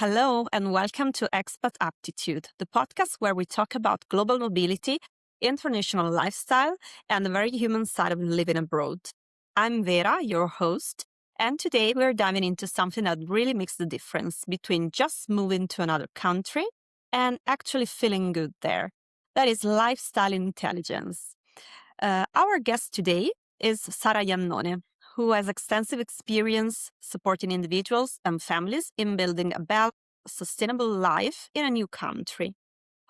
Hello, and welcome to Expat Aptitude, the podcast where we talk about global mobility, international lifestyle, and the very human side of living abroad. I'm Vera, your host, and today we're diving into something that really makes the difference between just moving to another country and actually feeling good there. That is lifestyle intelligence. Our guest today is Sara Iannone, who has extensive experience supporting individuals and families in building a balanced, sustainable life in a new country.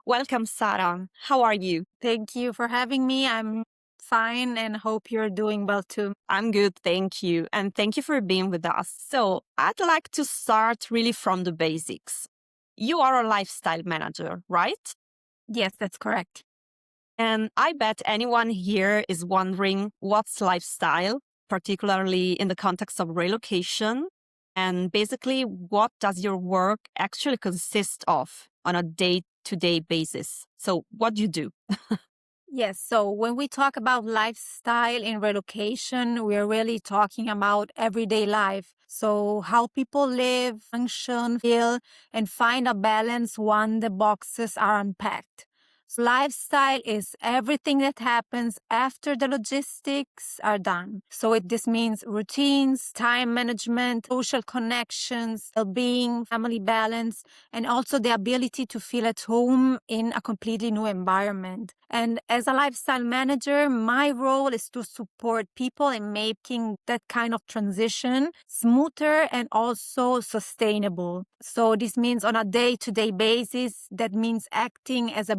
Welcome, Sara. How are you? Thank you for having me. I'm fine and hope you're doing well too. I'm good, thank you. And thank you for being with us. So, I'd like to start really from the basics. You are a lifestyle manager, right? Yes, that's correct. And I bet anyone here is wondering what's lifestyle, particularly in the context of relocation. And basically, what does your work actually consist of on a day-to-day basis? So what do you do? Yes, so when we talk about lifestyle in relocation, we're really talking about everyday life. So how people live, function, feel, and find a balance when the boxes are unpacked. So lifestyle is everything that happens after the logistics are done. So this means routines, time management, social connections, well-being, family balance, and also the ability to feel at home in a completely new environment. And as a lifestyle manager, my role is to support people in making that kind of transition smoother and also sustainable. So this means on a day-to-day basis, that means acting as a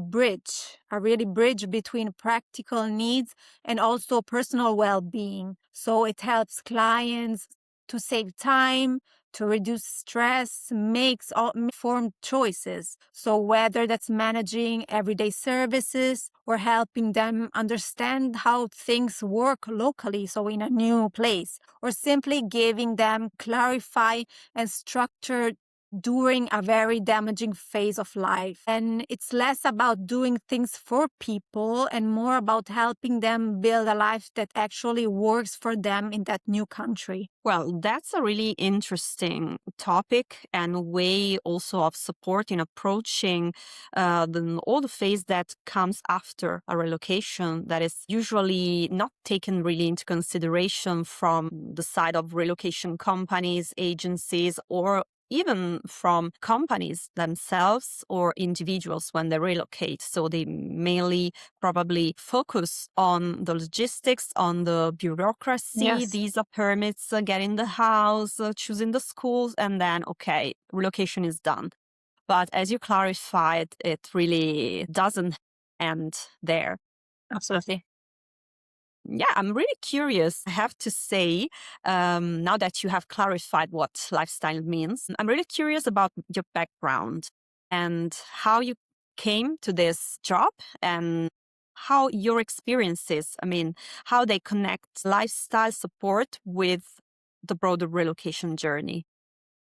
really bridge between practical needs and also personal well-being. So it helps clients to save time, to reduce stress, makes all informed choices. So whether that's managing everyday services or helping them understand how things work locally, so in a new place, or simply giving them clarify and structure during a very damaging phase of life. And it's less about doing things for people and more about helping them build a life that actually works for them in that new country. Well, that's a really interesting topic and way also of supporting, approaching all the phase that comes after a relocation that is usually not taken really into consideration from the side of relocation companies, agencies, or even from companies themselves or individuals when they relocate. So they mainly probably focus on the logistics, on the bureaucracy, Yes. visa permits, getting the house, choosing the schools, and then, okay, relocation is done. But as you clarified, it really doesn't end there. Absolutely. Yeah, I'm really curious, I have to say, now that you have clarified what lifestyle means, I'm really curious about your background and how you came to this job and how your experiences, how they connect lifestyle support with the broader relocation journey.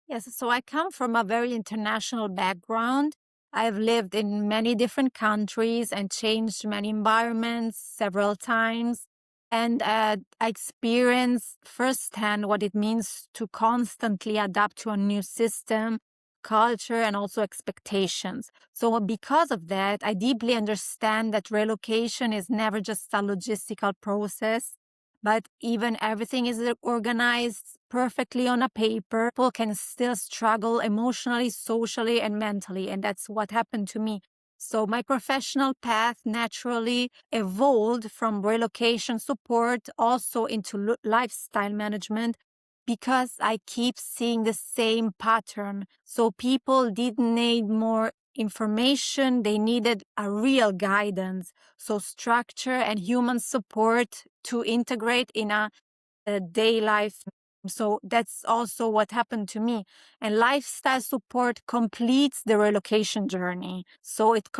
Yes, so I come from a very international background. I've lived in many different countries and changed many environments several times. And I experienced firsthand what it means to constantly adapt to a new system, culture, and also expectations. So, because of that, I deeply understand that relocation is never just a logistical process, but even everything is organized perfectly on a paper, people can still struggle emotionally, socially, and mentally. And that's what happened to me. So my professional path naturally evolved from relocation support also into lifestyle management because I keep seeing the same pattern. So people didn't need more information, they needed a real guidance. So structure and human support to integrate in a day life. So that's also what happened to me. And lifestyle support completes the relocation journey. So it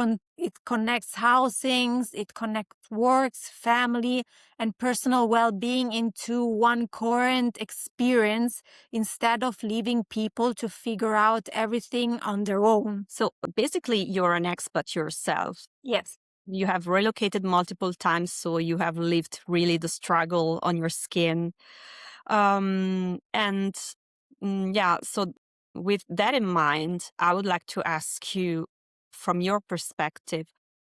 connects housings, it connects works, family, and personal well-being into one current experience instead of leaving people to figure out everything on their own. So basically, you're an expat yourself. Yes. You have relocated multiple times, so you have lived really the struggle on your skin. And yeah, so with that in mind, I would like to ask you, from your perspective,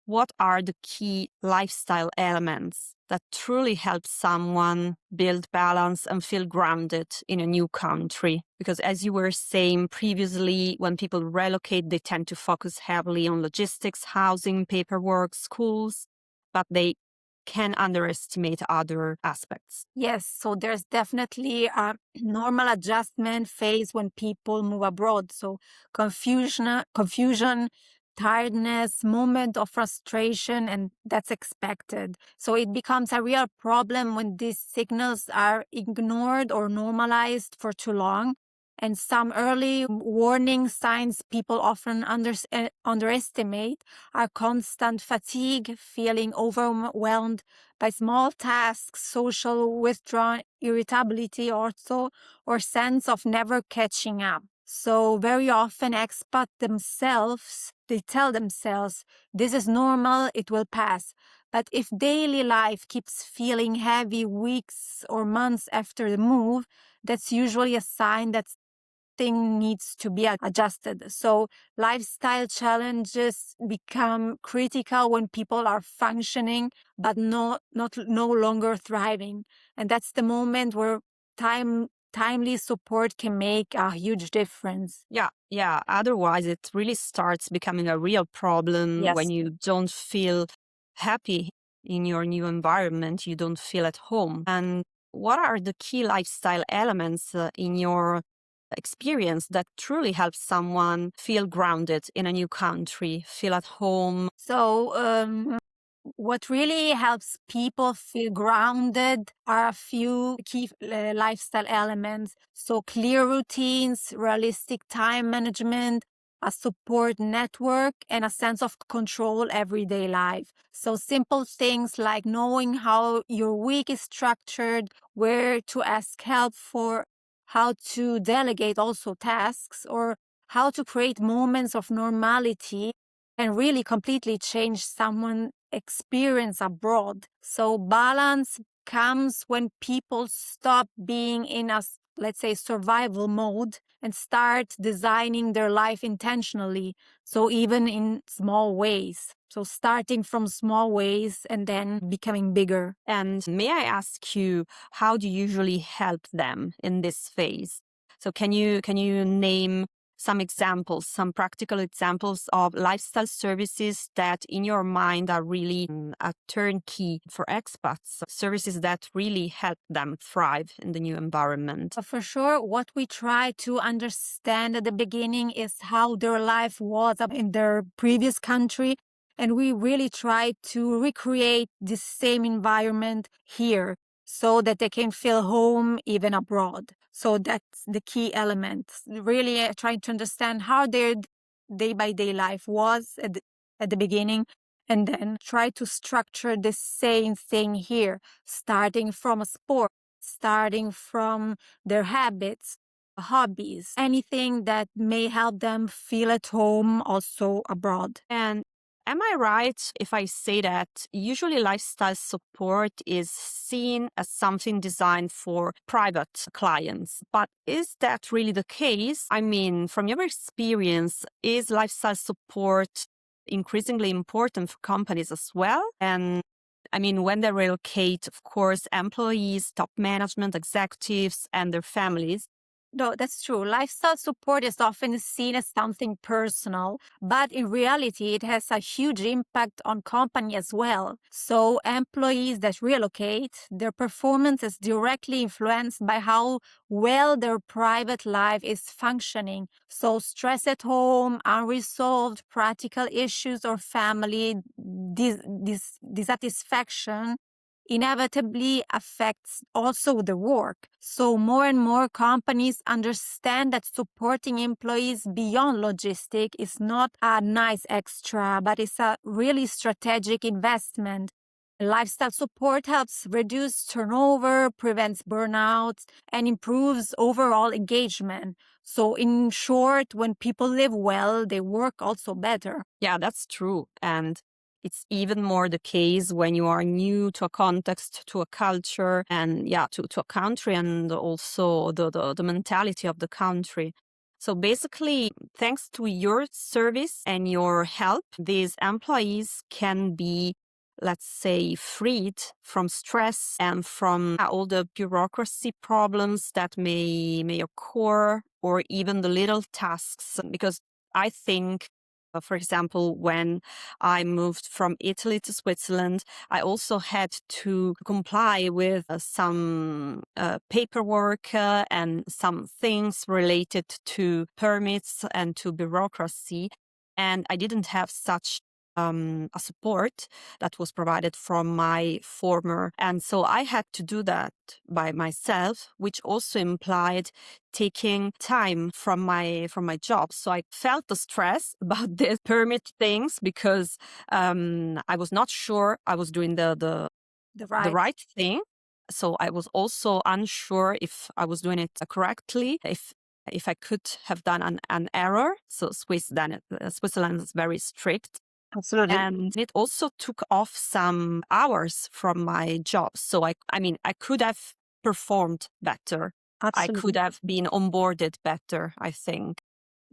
what are the key lifestyle elements that truly help someone build balance and feel grounded in a new country? Because as you were saying previously, when people relocate, they tend to focus heavily on logistics, housing, paperwork, schools, but they can underestimate other aspects. Yes, so there's definitely a normal adjustment phase when people move abroad. So confusion, tiredness, moment of frustration, and that's expected. So it becomes a real problem when these signals are ignored or normalized for too long. And some early warning signs people often underestimate are constant fatigue, feeling overwhelmed by small tasks, social withdrawal, irritability also, or sense of never catching up. So very often expats themselves, they tell themselves, this is normal, it will pass. But if daily life keeps feeling heavy weeks or months after the move, that's usually a sign that thing needs to be adjusted. So lifestyle challenges become critical when people are functioning but no longer thriving. And that's the moment where timely support can make a huge difference. Yeah. Otherwise, it really starts becoming a real problem Yes. when you don't feel happy in your new environment, you don't feel at home. And what are the key lifestyle elements in your experience that truly helps someone feel grounded in a new country, feel at home? So, what really helps people feel grounded are a few key lifestyle elements. So, clear routines, realistic time management, a support network, and a sense of control everyday life. So, simple things like knowing how your week is structured, where to ask help for, how to delegate also tasks, or how to create moments of normality and really completely change someone's experience abroad. So balance comes when people stop being in a, let's say, survival mode and start designing their life intentionally. So even in small ways. So starting from small ways and then becoming bigger. And may I ask you, how do you usually help them in this phase? So can you name some examples, some practical examples of lifestyle services that in your mind are really a turnkey for expats, services that really help them thrive in the new environment? For sure, what we try to understand at the beginning is how their life was in their previous country. And we really try to recreate the same environment here so that they can feel home even abroad. So that's the key element. Really trying to understand how their day by day life was at the beginning, and then try to structure the same thing here, starting from a sport, starting from their habits, hobbies, anything that may help them feel at home also abroad. And am I right if I say that usually lifestyle support is seen as something designed for private clients? But is that really the case? I mean, from your experience, is lifestyle support increasingly important for companies as well? And I mean, when they relocate, of course, employees, top management, executives, and their families. No, that's true. Lifestyle support is often seen as something personal, but in reality, it has a huge impact on company as well. So employees that relocate, their performance is directly influenced by how well their private life is functioning. So stress at home, unresolved practical issues or family dissatisfaction inevitably affects also the work. So more and more companies understand that supporting employees beyond logistic is not a nice extra, but it's a really strategic investment. Lifestyle support helps reduce turnover, prevents burnout, and improves overall engagement. So in short, when people live well, they work also better. Yeah, that's true. And it's even more the case when you are new to a context, to a culture, and to a country, and also the mentality of the country. So basically, thanks to your service and your help, these employees can be, let's say, freed from stress and from all the bureaucracy problems that may occur, or even the little tasks. Because I think, for example, when I moved from Italy to Switzerland, I also had to comply with some paperwork and some things related to permits and to bureaucracy. And I didn't have such a support that was provided from my former. And so I had to do that by myself, which also implied taking time from my job. So I felt the stress about the permit things because I was not sure I was doing the right thing. So I was also unsure if I was doing it correctly, if I could have done an error. So Switzerland is very strict. Absolutely. And it also took off some hours from my job. So I mean, I could have performed better. I could have been onboarded better, I think.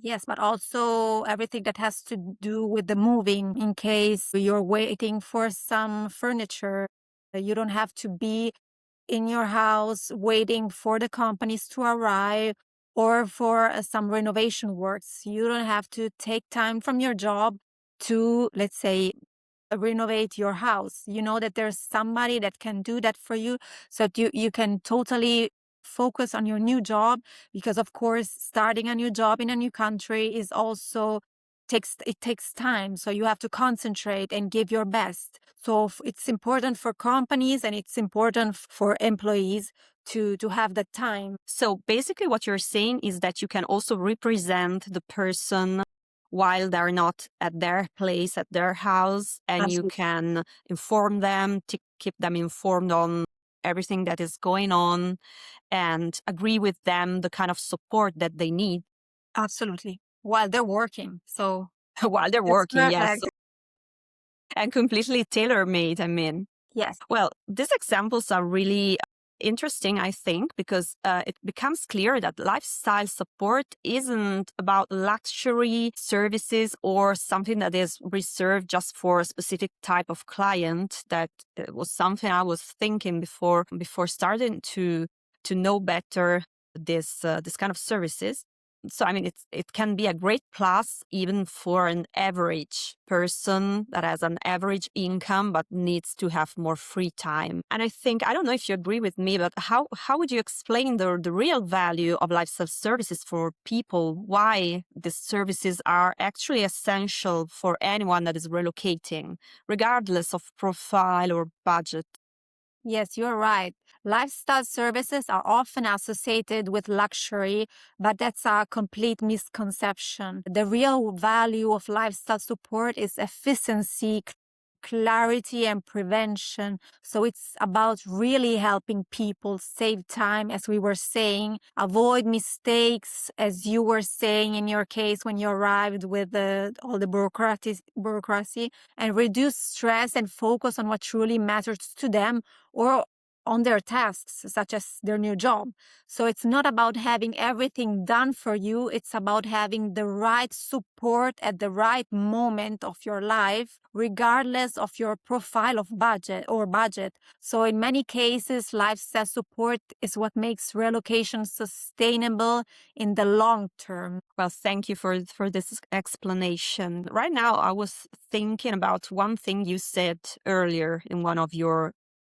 Yes, but also everything that has to do with the moving in case you're waiting for some furniture. You don't have to be in your house waiting for the companies to arrive or for some renovation works. You don't have to take time from your job to, let's say, renovate your house. You know that there's somebody that can do that for you, so that you can totally focus on your new job, because of course starting a new job in a new country is also takes time, so you have to concentrate and give your best. So it's important for companies and it's important for employees to have that time. So basically what you're saying is that you can also represent the person while they're not at their place, at their house, and you Absolutely. can inform them, to keep them informed on everything that is going on, and agree with them the kind of support that they need Absolutely. While they're working. So while they're it's working. Yes. perfect. And completely tailor-made, I mean. Yes. Well, these examples are really interesting, I think, because it becomes clear that lifestyle support isn't about luxury services or something that is reserved just for a specific type of client. That was something I was thinking before starting to know better this kind of services. So, I mean, it can be a great plus even for an average person that has an average income but needs to have more free time. And I think, I don't know if you agree with me, but how would you explain the real value of lifestyle services for people? Why these services are actually essential for anyone that is relocating, regardless of profile or budget? Yes, you're right. Lifestyle services are often associated with luxury, but that's a complete misconception. The real value of lifestyle support is efficiency, clarity, and prevention. So it's about really helping people save time, as we were saying, avoid mistakes, as you were saying in your case when you arrived with all the bureaucracy, and reduce stress and focus on what truly matters to them or on their tasks, such as their new job. So it's not about having everything done for you. It's about having the right support at the right moment of your life, regardless of your profile of budget. So in many cases, lifestyle support is what makes relocation sustainable in the long term. Well, thank you for this explanation. Right now, I was thinking about one thing you said earlier in one of your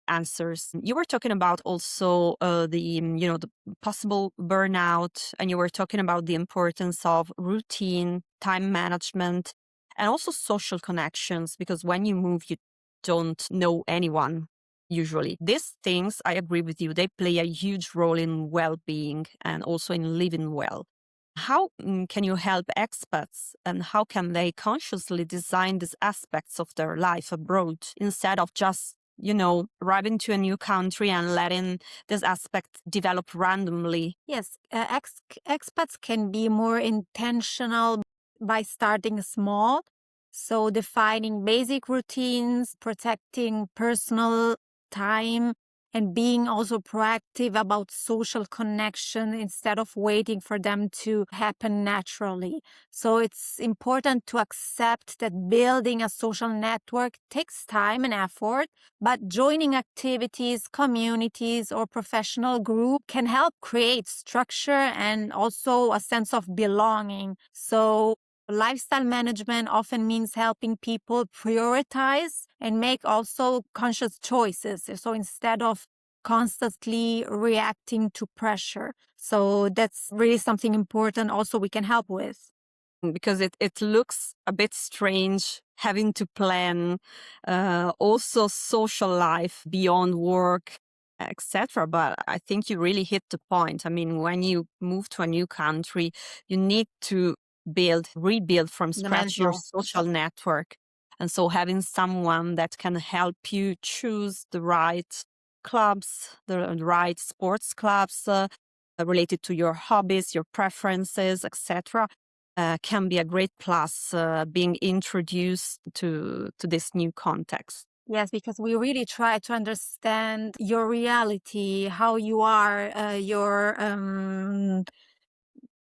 answers. You were talking about also the possible burnout, and you were talking about the importance of routine, time management, and also social connections, because when you move, you don't know anyone usually. These things, I agree with you, they play a huge role in well-being and also in living well. How can you help expats, and how can they consciously design these aspects of their life abroad instead of just arriving to a new country and letting this aspect develop randomly? Yes, expats can be more intentional by starting small. So, defining basic routines, protecting personal time, and being also proactive about social connection instead of waiting for them to happen naturally. So it's important to accept that building a social network takes time and effort, but joining activities, communities, or professional group can help create structure and also a sense of belonging. So lifestyle management often means helping people prioritize and make also conscious choices. So instead of constantly reacting to pressure. So that's really something important also we can help with. Because it looks a bit strange having to plan also social life beyond work, etc. But I think you really hit the point. I mean, when you move to a new country, you need to rebuild from The scratch your mental. social network. And so having someone that can help you choose the right clubs, the right sports clubs, related to your hobbies, your preferences, etc., can be a great plus being introduced to this new context. Yes, because we really try to understand your reality, how you are, your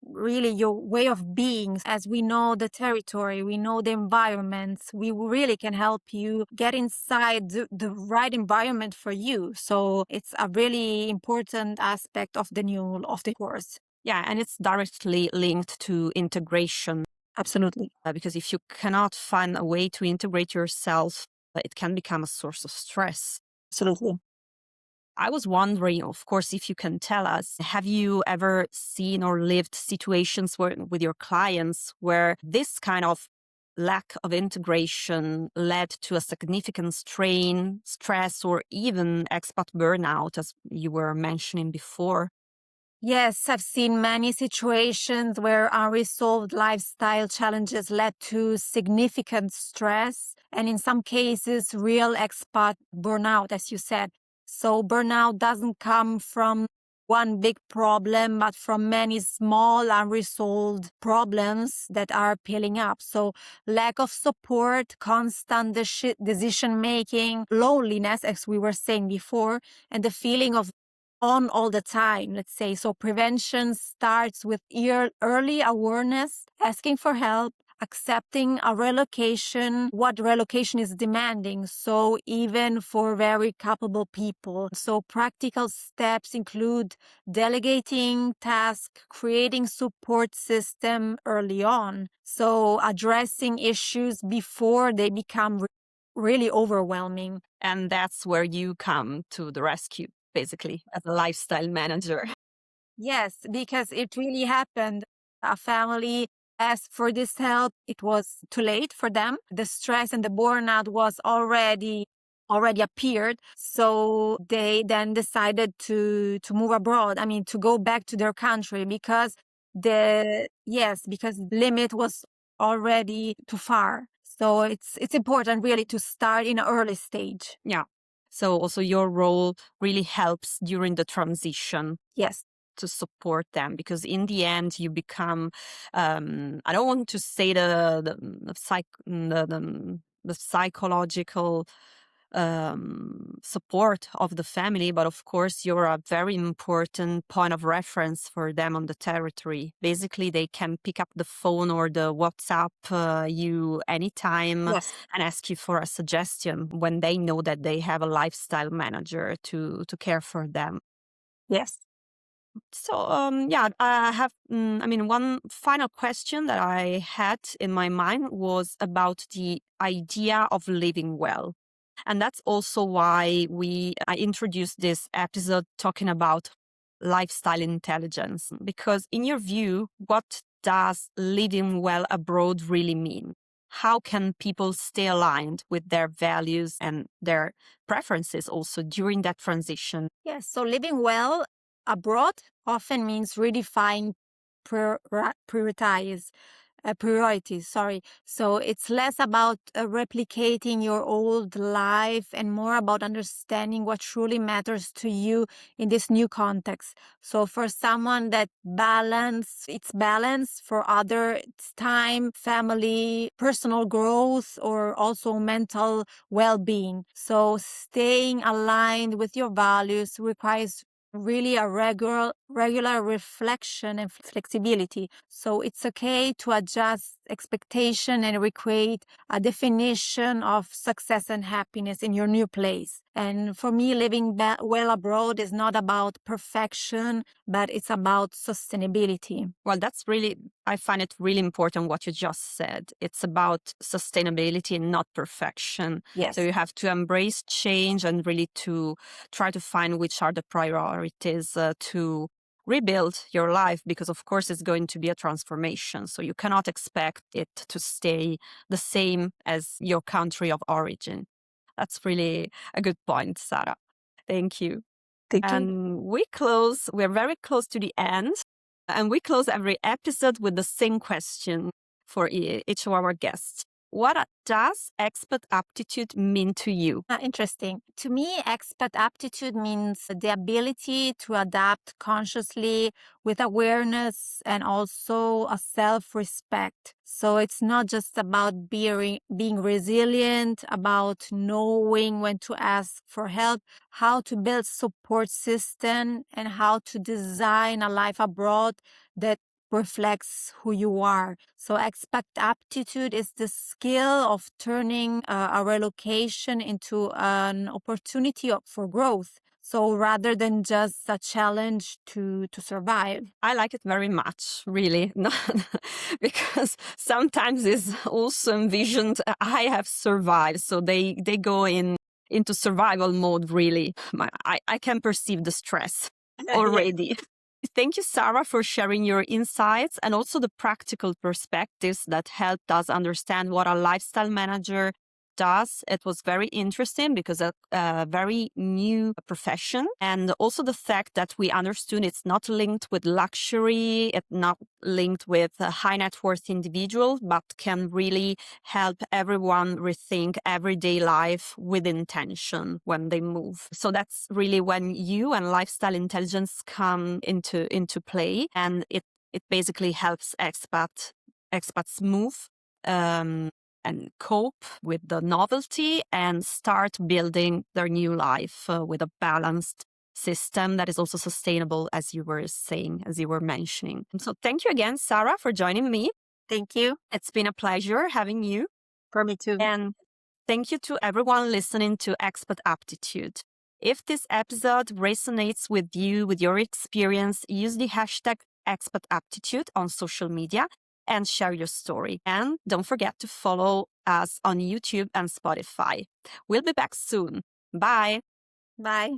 really your way of being. As we know the territory, we know the environments, we really can help you get inside the right environment for you. So it's a really important aspect of the course. Yeah, and it's directly linked to integration. Absolutely. Because if you cannot find a way to integrate yourself, it can become a source of stress. Absolutely. I was wondering, of course, if you can tell us, have you ever seen or lived situations with your clients where this kind of lack of integration led to a significant strain, stress, or even expat burnout, as you were mentioning before? Yes, I've seen many situations where unresolved lifestyle challenges led to significant stress and, in some cases, real expat burnout, as you said. So, burnout doesn't come from one big problem, but from many small unresolved problems that are piling up. So, lack of support, constant decision making, loneliness, as we were saying before, and the feeling of on all the time, let's say. So prevention starts with early awareness, asking for help, accepting a relocation, what relocation is demanding. So even for very capable people. So practical steps include delegating tasks, creating support system early on. So addressing issues before they become really overwhelming. And that's where you come to the rescue, basically, as a lifestyle manager. Yes, because it really happened. A family asked for this help. It was too late for them. The stress and the burnout was already appeared. So they then decided to move abroad. I mean, to go back to their country because because the limit was already too far. So it's important really to start in an early stage. Yeah. So also your role really helps during the transition. Yes. To support them, because in the end you become I don't want to say the psychological support of the family, but of course you're a very important point of reference for them on the territory. Basically they can pick up the phone or the WhatsApp you anytime. Yes. And ask you for a suggestion when they know that they have a lifestyle manager to care for them. Yes. So, yeah, I have, I mean, one final question that I had in my mind was about the idea of living well. And that's also why I introduced this episode talking about lifestyle intelligence. Because in your view, what does living well abroad really mean? How can people stay aligned with their values and their preferences also during that transition? Yes. So living well abroad often means redefining prioritize. priorities, sorry. So it's less about replicating your old life and more about understanding what truly matters to you in this new context. So for someone that it's balance, for other it's time, family, personal growth, or also mental well-being. So staying aligned with your values requires really a regular reflection and flexibility. So it's okay to adjust expectation and recreate a definition of success and happiness in your new place. And for me, living well abroad is not about perfection, but it's about sustainability. Well, I find it really important what you just said. It's about sustainability and not perfection. Yes. So you have to embrace change and really to try to find which are the priorities to rebuild your life, because of course it's going to be a transformation. So you cannot expect it to stay the same as your country of origin. That's really a good point, Sara. Thank you. Thank you. And we're very close to the end. And we close every episode with the same question for each of our guests. What does expat aptitude mean to you? Interesting. To me, expat aptitude means the ability to adapt consciously with awareness and also a self-respect. So it's not just about being resilient, about knowing when to ask for help, how to build support system, and how to design a life abroad that reflects who you are. So expat aptitude is the skill of turning a relocation into an opportunity for growth. So rather than just a challenge to survive. I like it very much, really, because sometimes it's also envisioned, I have survived. So they go into survival mode, really. I can perceive the stress already. Thank you, Sara, for sharing your insights and also the practical perspectives that helped us understand what a lifestyle manager does. It was very interesting because a very new profession, and also the fact that we understood it's not linked with luxury, it's not linked with a high net worth individual, but can really help everyone rethink everyday life with intention when they move. So that's really when you and lifestyle intelligence come into play, and it basically helps expats move and cope with the novelty and start building their new life with a balanced system that is also sustainable, as you were saying, as you were mentioning. So thank you again, Sara, for joining me. Thank you. It's been a pleasure having you. For me too. And thank you to everyone listening to Expat Aptitude. If this episode resonates with you, with your experience, use the hashtag Expat Aptitude on social media and share your story. And don't forget to follow us on YouTube and Spotify. We'll be back soon. Bye. Bye.